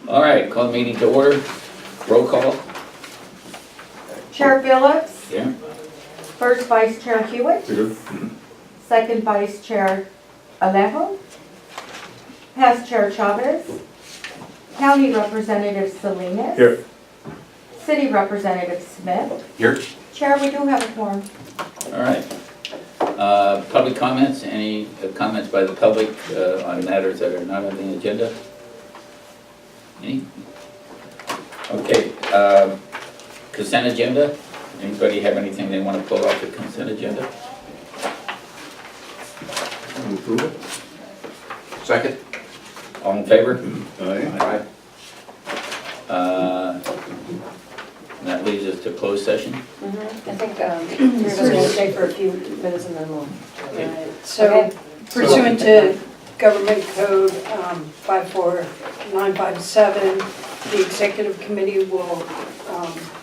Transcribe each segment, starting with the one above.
All right, call the meeting to order. Roll call. Chair Phillips, Yeah. first Vice Chair Huitt, second Vice Chair Alejo, past Chair Chavez, County Representative Salinas. Here. City Representative Smith. Here. Chair, we do have a quorum. All right. Public comments. Any comments by the public on matters that are not on the agenda? Any? Okay. Consent agenda. Anybody have anything they want to pull off the consent agenda? Approval. Second. All in favor? Aye. And that leads us to closed session. I think we're just going to stay for a few minutes and then we'll. Okay. So Okay. pursuant to Government Code 54957, the Executive Committee will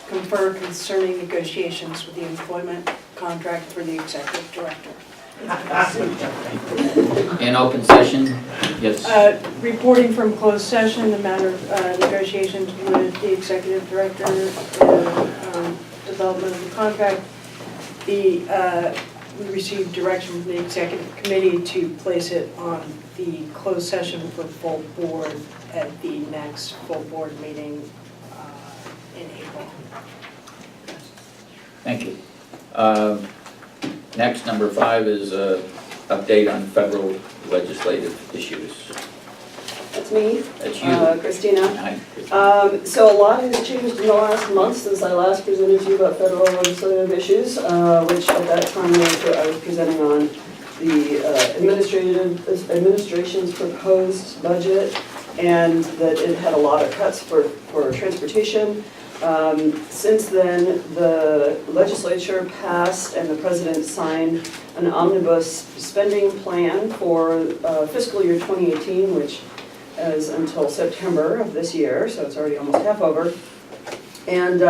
confer concerning negotiations with the employment contract for the Executive Director. In open session, yes. Reporting from closed session, the matter of negotiations with the Executive Director, development of the contract. We received direction from the Executive Committee to place it on the closed session for full board at the next full board meeting in April. Thank you. Next, number 5 is update on federal legislative issues. That's me, That's you. Christina. Hi. So a lot has changed in the last month since I last presented to you about federal legislative issues, which at that time I was presenting on the administration's proposed budget, and that it had a lot of cuts for transportation. Since then, the legislature passed and the president signed an omnibus spending plan for fiscal year 2018, which is until September of this year, so it's already almost half over. And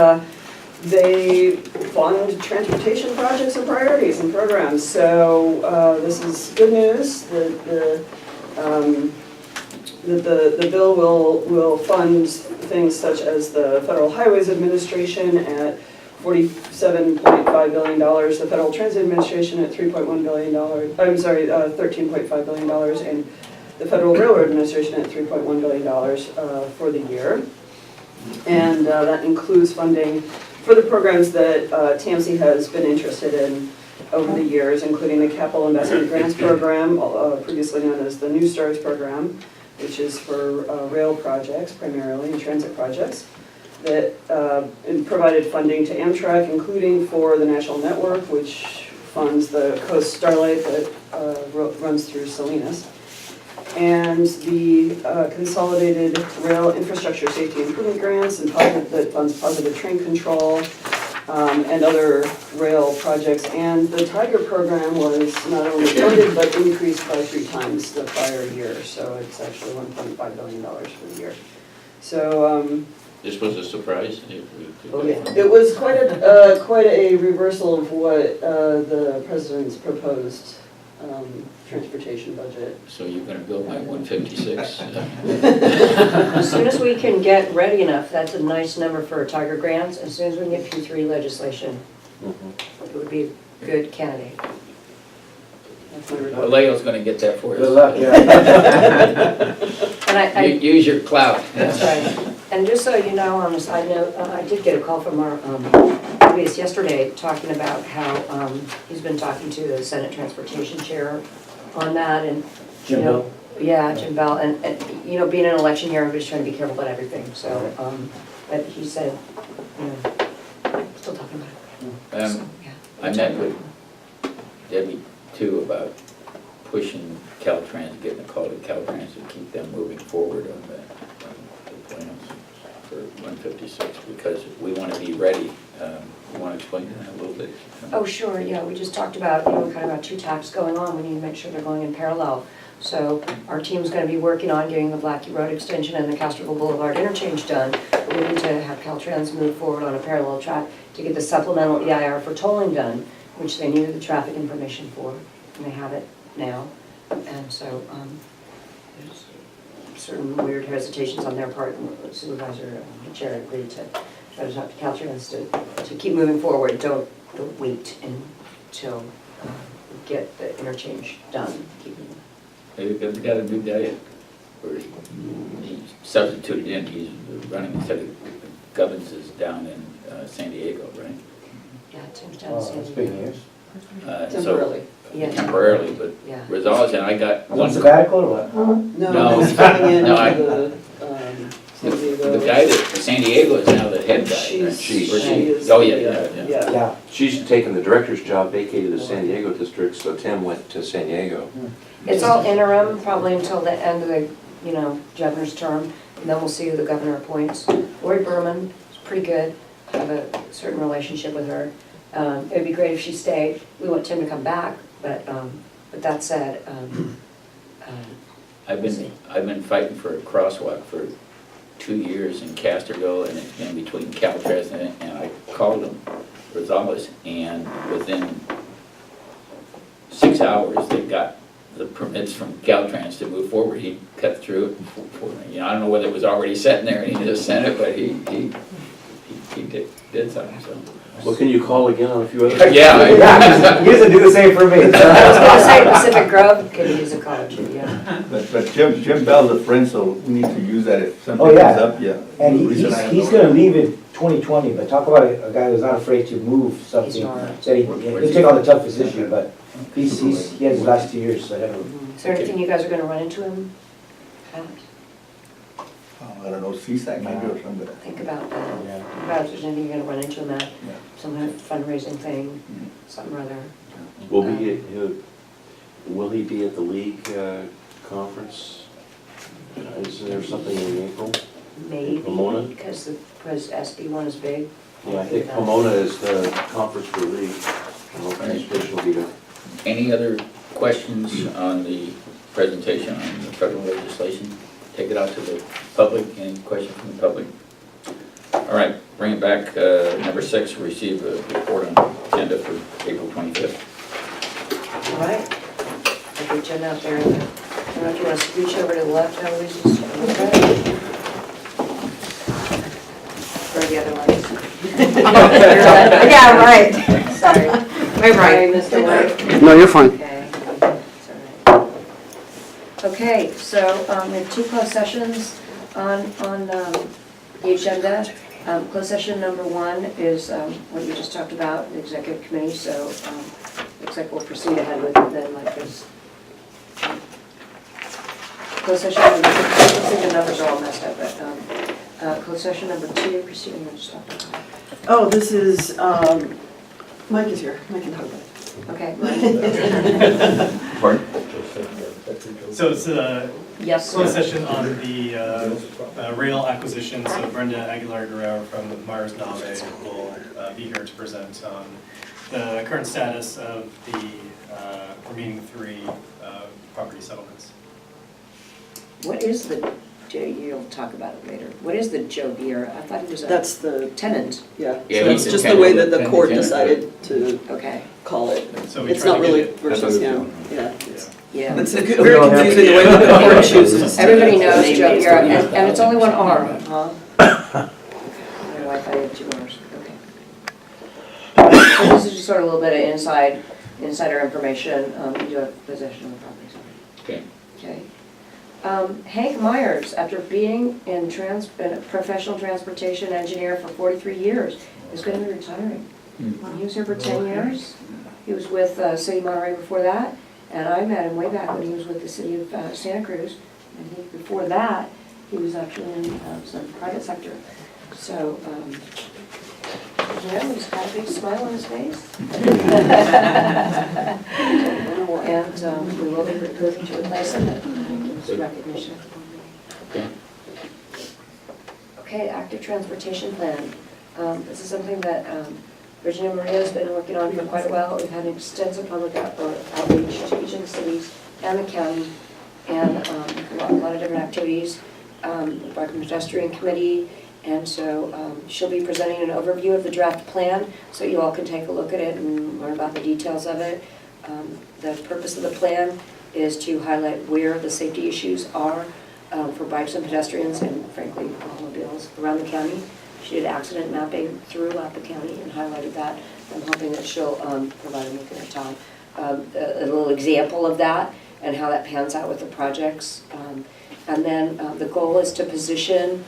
they fund transportation projects and priorities and programs. So this is good news. The bill will fund things such as the Federal Highways Administration at $47.5 billion, the Federal Transit Administration at $3.1 billion, I'm sorry, $13.5 billion, and the Federal Railroad Administration at $3.1 billion for the year. And that includes funding for the programs that TAMC has been interested in over the years, including the Capital Investment Grants Program, previously known as the New Stars Program, which is for rail projects primarily and transit projects, that provided funding to Amtrak, including for the National Network, which funds the Coast Starlight that runs through Salinas, and the Consolidated Rail Infrastructure Safety Improvement Grants and that funds positive train control and other rail projects. And the Tiger program was not only funded but increased by 3 times the prior year, so it's actually $1.5 billion for the year. So This was a surprise. it was quite a reversal of what the president's proposed transportation budget. So you're going to build my 156? As soon as we can get ready enough, that's a nice number for Tiger grants. As soon as we can get P3 legislation, it would be a good candidate. That's my report. Alejo's going to get that for us. Good luck, yeah. And Use your clout. that's right. And just so you know, on a side note, I did get a call from our lobbyist yesterday talking about how he's been talking to the Senate Transportation Chair on that, and Jim Bell? Yeah, Jim Bell, and you know, being an election year, everybody's trying to be careful about everything. So, but he said, you know, still talking about it. So, yeah. I met with Debbie too about pushing Caltrans, getting a call to Caltrans to keep them moving forward on the plans for 156, because we want to be ready. You want to explain that a little bit? Oh, sure, yeah, we just talked about, you know, kind of about 2 tasks going on. We need to make sure they're going in parallel. So our team's going to be working on getting the Blackie Road extension and the Castroville Boulevard interchange done. But we need to have Caltrans move forward on a parallel track to get the supplemental EIR for tolling done, which they needed the traffic information for, and they have it now. And so there's certain weird hesitations on their part, and the supervisor, the chair agreed to try to talk to Caltrans to keep moving forward. Don't wait until we get the interchange done. They've got a new guy, or he substituted in, he's running instead of Govins is down in San Diego, right? Yeah, Tim's down in San That's big Diego. news. So- Temporarily. Yeah, Temporarily, but yeah. Rosales, and I got On one. sabbatical or what? No. No, he's coming in No, I- to the, San Diego. The guy that, San Diego is now the head guy, right? She's, Or she is. Oh, yeah. Yeah. She's taken the director's job, vacated the San Diego district, so Tim went to San Diego. It's all interim, probably until the end of the, governor's term, and then we'll see who the governor appoints. Lori Berman is pretty good, I have a certain relationship with her. It'd be great if she stayed. We want Tim to come back, but that said, I've been fighting for a crosswalk for 2 years in Casterville, and it's been between Caltrans and I called him, Rosales, and within 6 hours, they got the permits from Caltrans to move forward. He cut through it for me. I don't know whether it was already sitting there and he just sent it, but he did something, so. Well, can you call again on a few other? Yeah. Yeah, he doesn't do the same for me. I was gonna say Pacific Grove could use a college, yeah. But Jim Bell's a friend, so we need to use that if something Oh, yeah. comes up, yeah. And he's gonna leave. leave in 2020, but talk about a guy who's not afraid to move something. He's not. Said he'll take on the toughest issue, but he has his last 2 years ahead of him. Is there anything you guys are gonna run into him? Pat? I don't know, CSAC maybe or something. Think about that. Yeah. Think about if there's anything you're gonna run into him at, Yeah. some kind of fundraising thing, something or other. Will he be at the league conference? Is there something in April? Maybe, Pomona? because SB one is big. Yeah, I think Pomona is the conference for the league. I don't know if transportation will be there. Any other questions on the presentation on the federal legislation? Take it out to the public. Any questions from the public? All right, bring it back. Number 6, receive a report on agenda for April 25th. All right. Have the agenda out there. I don't know if you want to scooch over to the left, Elouise, or the other ones. Yeah, right. Sorry. Right, Sorry, Mr. White. No, you're fine. Okay. It's all right. Okay, so we have 2 closed sessions on the agenda. Closed session number 1 is what we just talked about, the executive committee, so looks like we'll proceed ahead with it then like this. Closed session number 2, looks like the numbers are all messed up, but closed session number 2, Christina, you want to just talk about that? Oh, this is, Mike is here, Mike can talk about it. Okay, Pardon? So it's yes, closed session on the rail acquisition, so Brenda Aguilar-Guerrero from Myers Nave will be here to present on the current status of the remaining 3 property settlements. what is the, you'll talk about it later, what is the Joe Beer? I thought he was a That's the, tenant. yeah, Yeah, so he's it's just the the way that the tenant, court tenant. decided to Okay, call it. So we It's tried not to really get versus him, yeah. yeah. It's very confusing the way that the court chooses. Everybody knows Joe Beer, and it's only 1 R, huh? My wife, I have 2 Rs, okay. So this is just sort of a little bit of insider information, you do have possession of the property. Okay. Okay. Hank Myers, after being in a professional transportation engineer for 43 years, is going to be retiring. He was here for 10 years. He was with City of Monterey before that, and I met him way back when he was with the City of Santa Cruz. And before that, he was actually in some private sector. So, yeah, he's got a big smile on his face. And we will be moving to replace him. Recognition. Okay. Okay, active transportation plan. This is something that Virginia Maria has been working on for quite a while. We've had an extensive public outreach to each of the cities and the county, and a lot of different activities. Barker Pedestrian Committee, and so she'll be presenting an overview of the draft plan, so you all can take a look at it and learn about the details of it. The purpose of the plan is to highlight where the safety issues are for bikes and pedestrians and frankly automobiles around the county. She did accident mapping throughout the county and highlighted that. I'm hoping that she'll provide, I'm looking at Tom, a little example of that and how that pans out with the projects. And then the goal is to position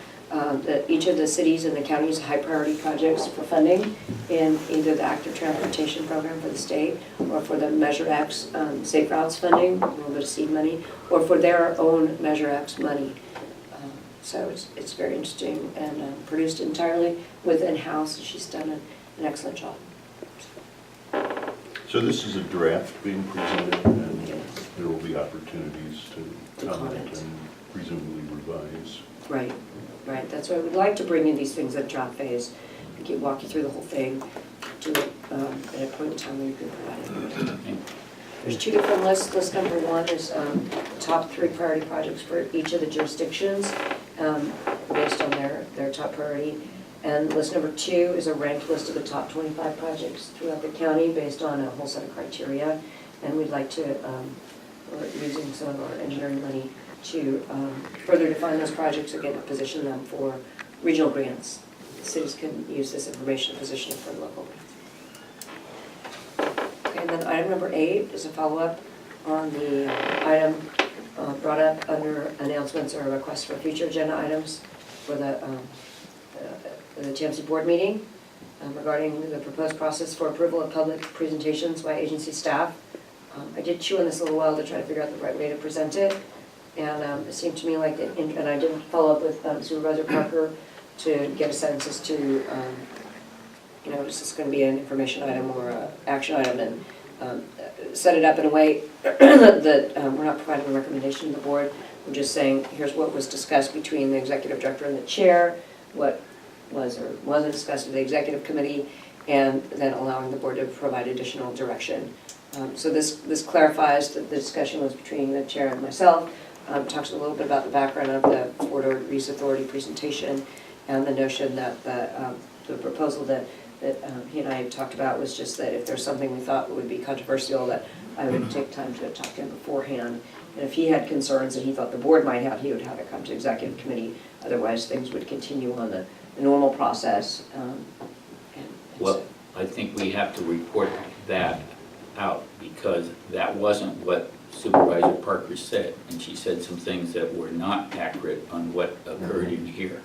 each of the cities and the counties' high priority projects for funding in either the active transportation program for the state or for the Measure X Safe Routes funding, a little bit of seed money, or for their own Measure X money. So it's very interesting and produced entirely with in-house. She's done an excellent job. So this is a draft being presented, and there will be opportunities to comment and presumably revise. Right, right. That's why we'd like to bring in these things at draft phase. We can walk you through the whole thing, do it at a point in time where you can provide it. There's two different lists. List number one is top 3 priority projects for each of the jurisdictions based on their top priority. And list number 2 is a ranked list of the top 25 projects throughout the county based on a whole set of criteria. And we'd like to, we're using some of our engineering money to further define those projects, again, to position them for regional grants. Cities can use this information to position it for local grants. Okay, and then item number 8 is a follow-up on the item brought up under announcements or requests for future agenda items for the TAMC board meeting regarding the proposed process for approval of public presentations by agency staff. I did chew on this a little while to try to figure out the right way to present it. And it seemed to me like, and I did follow up with Supervisor Parker to get a sense as to, you know, is this going to be an information item or an action item, and set it up in a way that we're not providing a recommendation to the board. We're just saying, here's what was discussed between the executive director and the chair, what was or wasn't discussed with the executive committee, and then allowing the board to provide additional direction. So this clarifies that the discussion was between the chair and myself. Talks a little bit about the background of the Port Orient Authority presentation and the notion that the proposal that he and I talked about was just that if there's something we thought would be controversial, that I would take time to talk to him beforehand. And if he had concerns that he thought the board might have, he would have it come to executive committee. Otherwise, things would continue on the normal process. Well, I think we have to report that out because that wasn't what Supervisor Parker said, and she said some things that were not accurate on what occurred in here.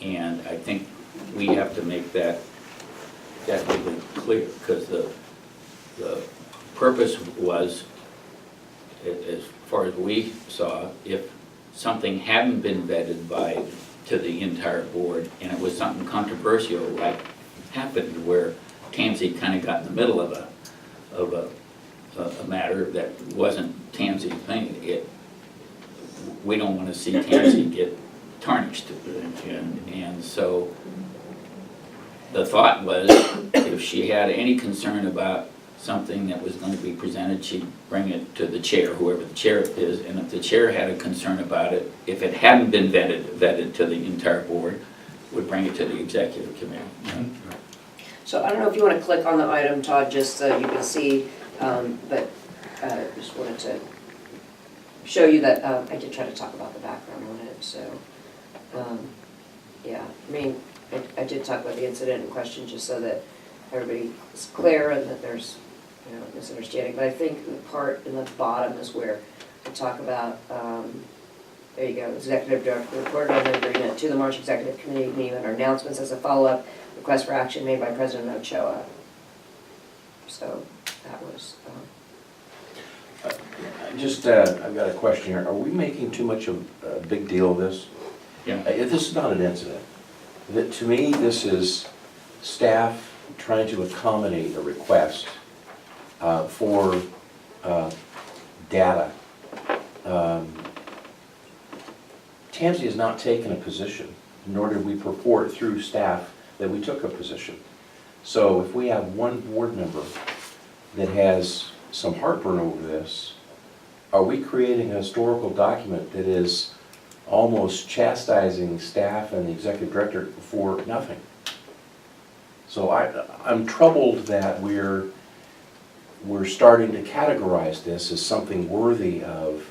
And I think we have to make that really clear, because the purpose was, as far as we saw, if something hadn't been vetted to the entire board, and it was something controversial like happened where TAMC kind of got in the middle of a matter that wasn't TAMC's thing, we don't want to see TAMC get tarnished. And so the thought was, if she had any concern about something that was going to be presented, she'd bring it to the chair, whoever the chair is, and if the chair had a concern about it, if it hadn't been vetted to the entire board, would bring it to the executive committee. So I don't know if you want to click on the item, Todd, just so you can see, but just wanted to show you that I did try to talk about the background on it. So yeah, I mean, I did talk about the incident in question just so that everybody is clear and that there's, you know, misunderstanding. But I think the part in the bottom is where we talk about, there you go, executive director reported on the agreement to the March Executive Committee meeting and our announcements as a follow-up request for action made by President Ochoa. So that was. I've got a question here. Are we making too much of a big deal of this? Yeah. This is not an incident. To me, this is staff trying to accommodate a request for data. TAMC has not taken a position, nor did we purport through staff that we took a position. So if we have one board member that has some heartburn over this, are we creating a historical document that is almost chastising staff and the executive director for nothing? So I'm troubled that we're starting to categorize this as something worthy of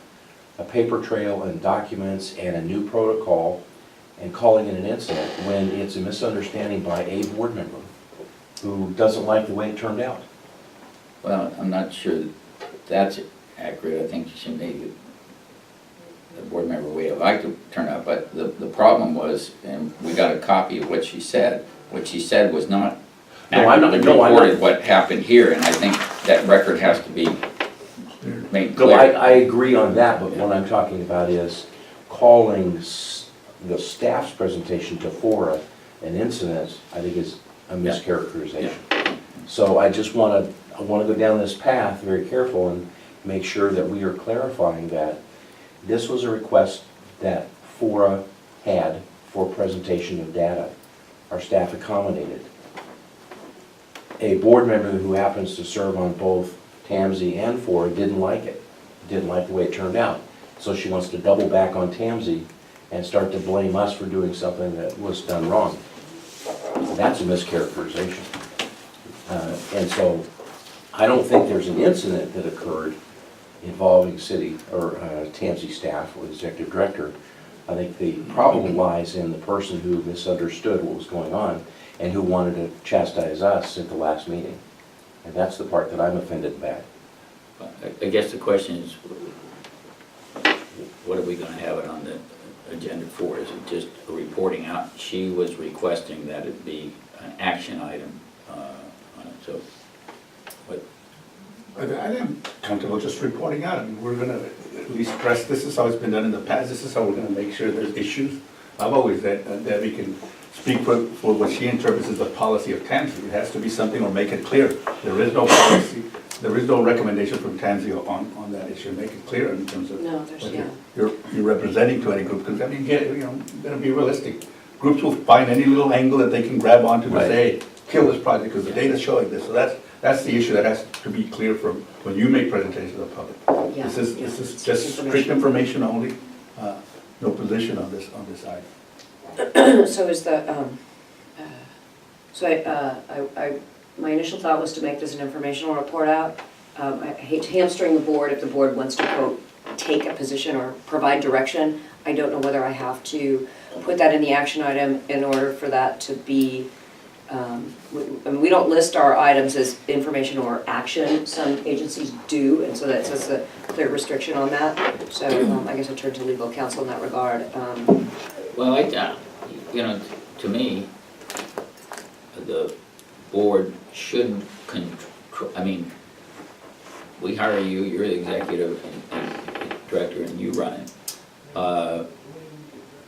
a paper trail and documents and a new protocol and calling it an incident when it's a misunderstanding by a board member who doesn't like the way it turned out. Well, I'm not sure that's accurate. I think she made the board member way it liked to turn out, but the problem was, and we got a copy of what she said. What she said was not No, I'm not- accurately no, I'm not- reported what happened here, and I think that record has to be made No, clear. I agree on that, but what I'm talking about is calling the staff's presentation to fora an incident, I think is a mischaracterization. So I just want to go down this path very careful and make sure that we are clarifying that this was a request that fora had for presentation of data. Our staff accommodated. A board member who happens to serve on both TAMC and fora didn't like it, didn't like the way it turned out. So she wants to double back on TAMC and start to blame us for doing something that was done wrong. That's a mischaracterization. And so I don't think there's an incident that occurred involving city or TAMC staff or the executive director. I think the problem lies in the person who misunderstood what was going on and who wanted to chastise us at the last meeting. And that's the part that I'm offended by. I guess the question is, what are we gonna have it on the agenda for? Is it just a reporting out? She was requesting that it be an action item on it, so what? I am comfortable just reporting out. I mean, we're gonna at least press, this is how it's been done in the past, this is how we're gonna make sure there's issues. I've always said that we can speak for what she interprets as the policy of TAMC. It has to be something or make it clear. There is no policy, there is no recommendation from TAMC on that issue. Make it clear in terms of No, there's, what yeah. you're representing to any group. Because I mean, you gotta be realistic. Groups will find any little angle that they can grab onto to Right. say, kill this project because the data's showing this. So that's the issue that has to be clear from when you make presentations to the public. Yeah, This is yeah. just strict information only, no position on this side. So is the, my initial thought was to make this an informational report out. I hate to hamstring the board if the board wants to quote, take a position or provide direction. I don't know whether I have to put that in the action item in order for that to be, I mean, we don't list our items as information or action. Some agencies do, and so that says a clear restriction on that. So I guess I turn to legal counsel in that regard. Well, you know, to me, the board shouldn't control, I mean, we hire you, you're the executive and director, and you run it.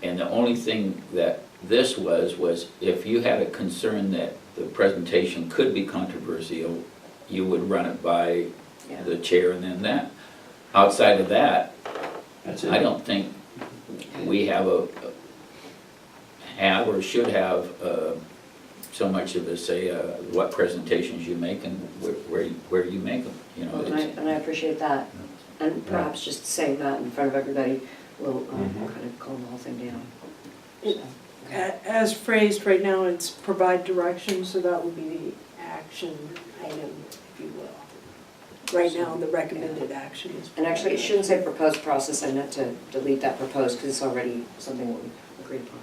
And the only thing that this was if you had a concern that the presentation could be controversial, you would run it by the chair and then that. Outside of that, That's it. I don't think we have or should have so much of a say what presentations you make and where you make them, you know. And I appreciate that. And perhaps just saying that in front of everybody will kind of calm the whole thing down. So, okay. As phrased right now, it's provide direction, so that would be the action item, if you will. Right now, the recommended action is. And actually, it shouldn't say proposed process. I meant to delete that proposed because it's already something that we agreed upon.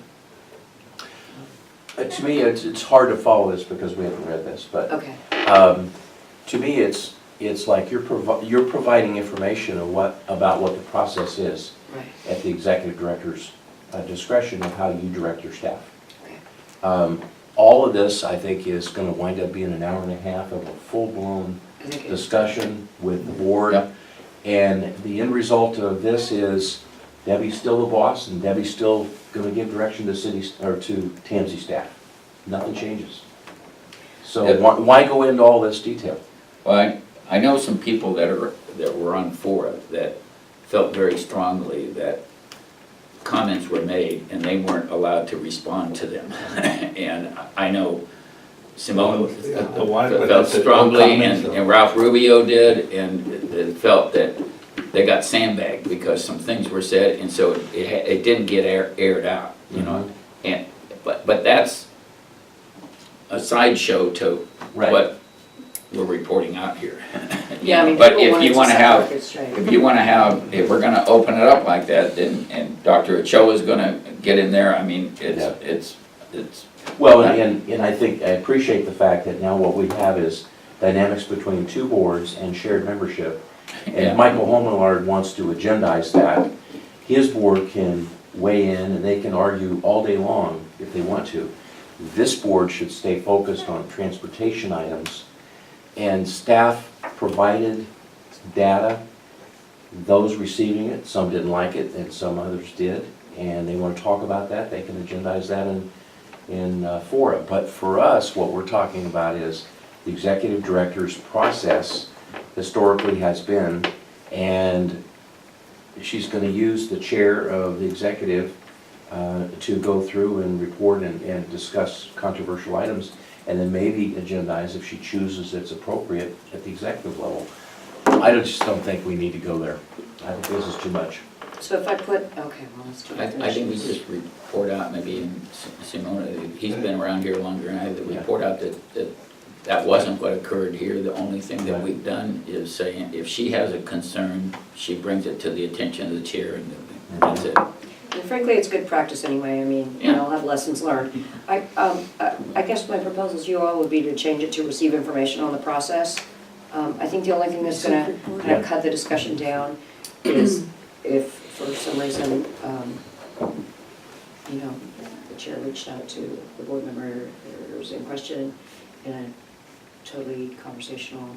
To me, it's hard to follow this because we haven't read this, but Okay. to me, it's like you're providing information about what the process is Right. at the executive director's discretion of how you direct your staff. Okay. All of this, I think, is going to wind up being an hour and a half of a full-blown I think it- discussion with the board. Yep. And the end result of this is Debbie's still the boss, and Debbie's still going to give direction to to TAMC staff. Nothing changes. So Yep. why go into all this detail? Well, I know some people that were on fora that felt very strongly that comments were made and they weren't allowed to respond to them. And I know Simone The one- but felt that's it, no strongly, comments, and though. Ralph Rubio did, and they felt that they got sandbagged because some things were said, and so it didn't get aired out, you know? And but that's a sideshow to Right. what we're reporting out here. Yeah, mean, but people if wanted you to wanna set have, records straight. if we're gonna open it up like that, then, and Dr. Cho is gonna get in there, I mean, Yeah. it's, Well, and I think, I appreciate the fact that now what we have is dynamics between two boards and shared membership. And Yeah. if Michael Homenlard wants to agendize that, his board can weigh in and they can argue all day long if they want to. This board should stay focused on transportation items, and staff provided data. Those receiving it, some didn't like it and some others did, and they want to talk about that, they can agendize that in fora. But for us, what we're talking about is the executive director's process historically has been, and she's going to use the chair of the executive to go through and report and discuss controversial items, and then maybe agendize if she chooses it's appropriate at the executive level. I just don't think we need to go there. I think this is too much. So if I put, okay, well, let's do that. I think we just report out, maybe Simona, he's been around here longer than I have, that we report out that wasn't what occurred here. The only thing that we've done is saying, if she has a concern, she brings it to the attention of the chair, and that's it. And frankly, it's good practice anyway, I mean, we all have lessons learned. I guess my proposal to you all would be to change it to receive information on the process. I think the only thing that's gonna kind of cut the discussion down is if for some reason, you know, the chair reached out to the board members in question in a totally conversational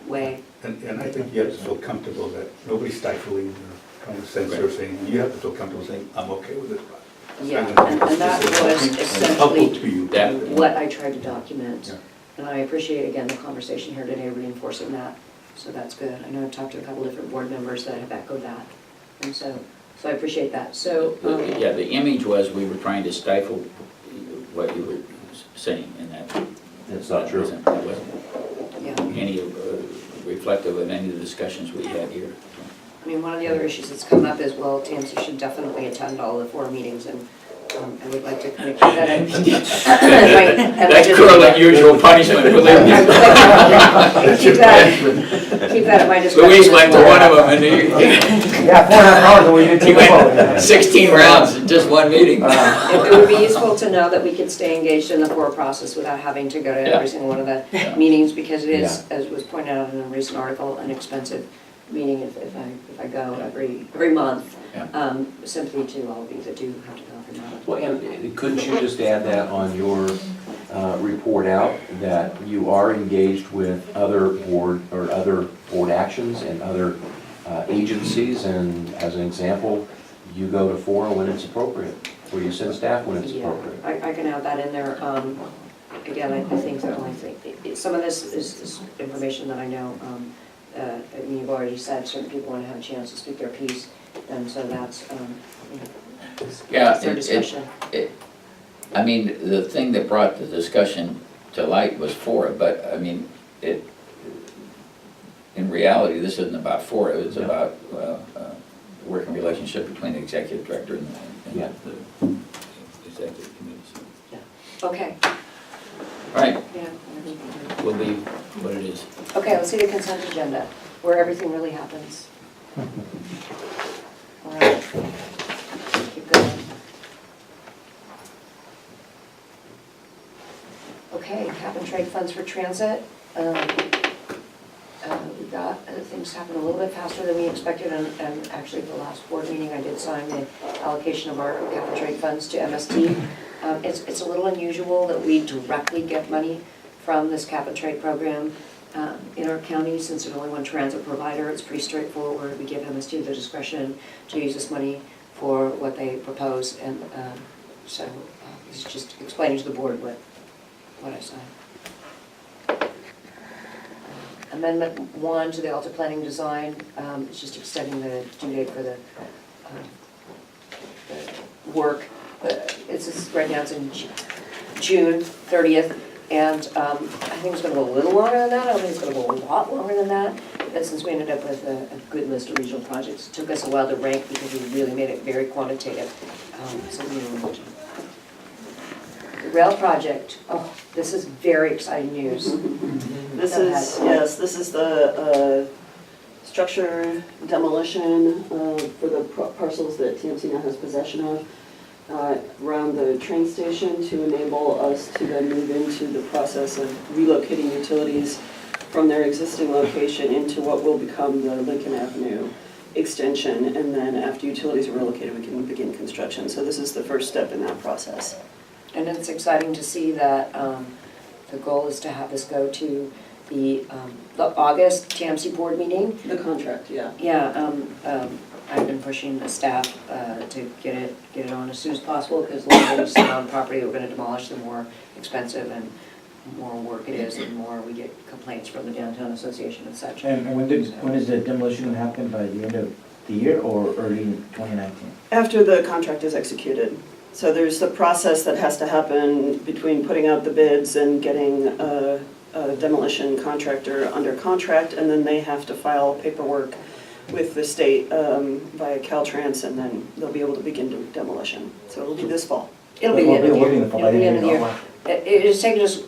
way. And I think you have to feel comfortable that nobody's stifling or trying to censor or saying, you have to feel comfortable saying, I'm okay with this. Yeah, and that was Helpful to essentially you. what I tried to document. Yeah. And I appreciate, again, the conversation here today reinforcing that, so that's good. I know I've talked to a couple different board members that have echoed that, and so I appreciate that. So, Yeah, the image was we were trying to stifle what you were saying, and that. That's not true. That wasn't yeah, any reflective of any of the discussions we had here. I mean, one of the other issues that's come up is, well, TAMC should definitely attend all the forum meetings, and I would like to kind of keep that in. That's cruel and unusual punishment, believe me. Keep that at my discretion. Louise went to one of them, and Yeah, 4.5 hours and we did he take a vote. went 16 rounds in just one meeting. It would be useful to know that we could stay engaged in the forum process without having to go to Yeah. every single one of the meetings, because it is, as was pointed out in a recent article, an expensive meeting if I go every month, Yeah. simply to all of you that do have to go every month. Well, and couldn't you just add that on your report out, that you are engaged with other board actions and other agencies, and as an example, you go to fora when it's appropriate, or you send staff when it's Yeah, appropriate. I can add that in there. Again, I think the only thing, some of this is information that I know, I mean, you've already said certain people want to have a chance to speak their piece, and so that's, Yeah, it's their discussion. I mean, the thing that brought the discussion to light was fora, but I mean, in reality, this isn't about fora, it's about working relationship between the executive director and Yeah. the executive committee. So, Okay, all right, yeah. will be what it is. Okay, let's see the consent agenda, where everything really happens. All right, keep going. Okay, cap and trade funds for transit. We got things happen a little bit faster than we expected, and actually the last board meeting, I did sign the allocation of our cap and trade funds to MST. It's a little unusual that we directly get money from this cap and trade program in our county, since there's only one transit provider. It's pretty straightforward. We give MST the discretion to use this money for what they propose, and so it's just explaining to the board what I signed. Amendment 1 to the Alta Planning Design, it's just extending the due date for the work. It's just, right now it's in June 30th, and I think it's going to go a little longer than that. I don't think it's going to go a lot longer than that. But since we ended up with a good list of regional projects, it took us a while to rank because we really made it very quantitative. So we moved. The rail project, this is very exciting news. This is the structure demolition for the parcels that TMC now has possession of around the train station to enable us to then move into the process of relocating utilities from their existing location into what will become the Lincoln Avenue extension. And then after utilities are relocated, we can begin construction. So this is the first step in that process. And it's exciting to see that the goal is to have this go to the August TAMC board meeting. The contract, yeah. Yeah, I've been pushing the staff to get it on as soon as possible, because the longer we sit on property we're going to demolish, the more expensive and more work it is, and more we get complaints from the downtown association and such. And when is the demolition gonna happen, by the end of the year or early 2019? After the contract is executed. So there's the process that has to happen between putting out the bids and getting a demolition contractor under contract, and then they have to file paperwork with the state via Caltrans, and then they'll be able to begin demolition. So it'll be this fall. It'll be the end of the year. By It'll be the end of the year. year. It has taken us,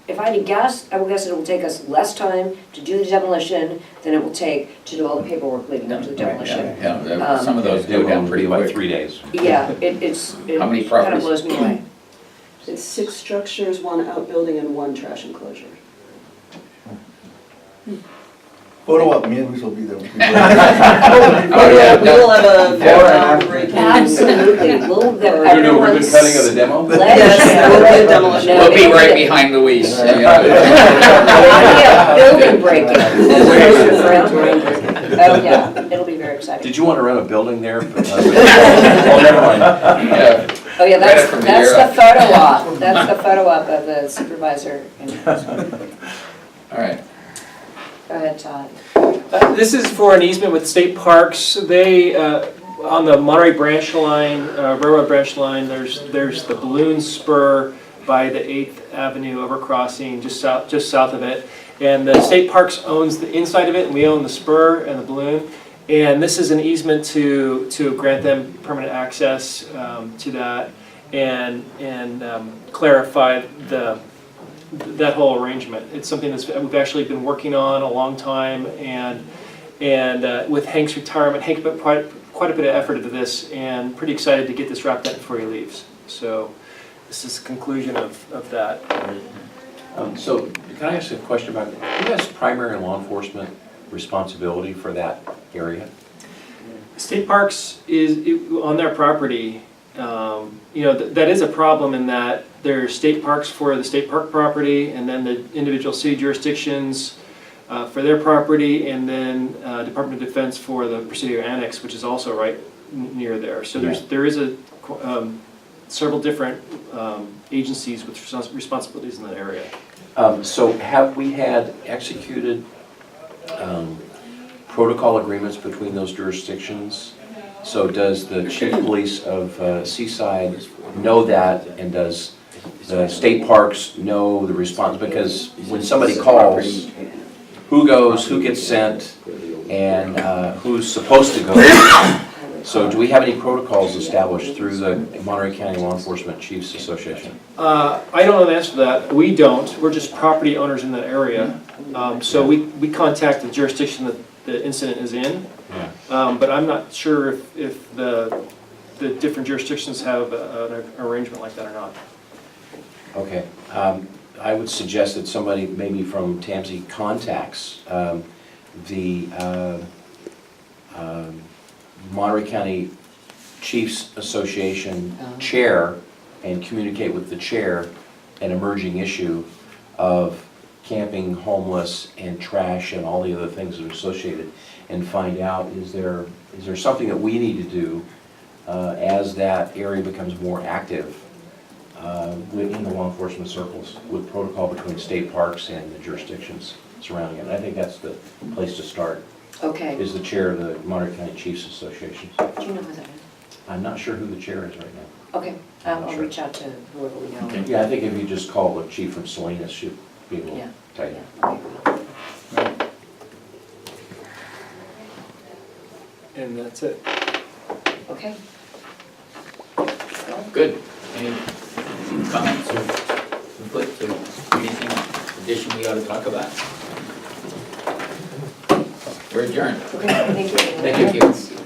if I had to guess, I would guess it will take us less time to do the demolition than it will take to do all the paperwork leading up to the demolition. Yeah, some of those It go will down be pretty like quick. 3 days. Yeah, it How many kind of properties? blows me away. It's 6 structures, 1 outbuilding, and 1 trash enclosure. Photo op, me and Luis will be there. Oh yeah, we will have a groundbreaking. Absolutely, we'll get You're gonna do a ribbon everyone's cutting of the demo? Yes, there will be a demolition. No, We'll be they- right behind Louise. Yeah, building breaking. Groundbreaking. Oh, yeah, it'll be very exciting. Did you want to rent a building there? Oh, never mind. Yeah, Oh, yeah, Right up from the that's air the photo op. That's the photo op of the supervisor. all right. Go ahead, Todd. This is for an easement with state parks. They, on the Monterey branch line, railroad branch line, there's the balloon spur by the 8th Avenue overcrossing just south of it. And the state parks owns the inside of it, and we own the spur and the balloon. And this is an easement to grant them permanent access to that and clarify that whole arrangement. It's something that we've actually been working on a long time, and with Hank's retirement, Hank put quite a bit of effort into this, and pretty excited to get this wrapped up before he leaves. So this is the conclusion of that. So can I ask a question about, who has primary law enforcement responsibility for that area? State Parks is on their property. That is a problem in that there are state parks for the state park property, and then the individual city jurisdictions for their property, and then Department of Defense for the Presidio Annex, which is also right near there. So there is several different agencies with responsibilities in that area. So have we had executed protocol agreements between those jurisdictions? So does the chief of police of Seaside know that, and does the state parks know the response? Because when somebody calls, who goes, who gets sent, and who's supposed to go? So do we have any protocols established through the Monterey County Law Enforcement Chiefs Association? I don't know the answer to that. We don't. We're just property owners in that area. So we contact the jurisdiction that the incident is in. Yeah. But I'm not sure if the different jurisdictions have an arrangement like that or not. Okay. I would suggest that somebody maybe from TAMC contacts the Monterey County Chiefs Association chair and communicate with the chair an emerging issue of camping, homeless, and trash, and all the other things that are associated, and find out, is there something that we need to do as that area becomes more active within the law enforcement circles, with protocol between state parks and the jurisdictions surrounding it. And I think that's the place to start, Okay. is the chair of the Monterey County Chiefs Association. Do you know who that is? I'm not sure who the chair is right now. Okay, I'm not I'll sure. reach out to whoever we know. Okay. Yeah, I think if you just call the chief from Salinas, she'll be able to Yeah. tell you. Yeah, okay. And that's it. Okay. Good. Any comments or input or anything addition we ought to talk about? we're adjourned. Okay, thank you. Thank you.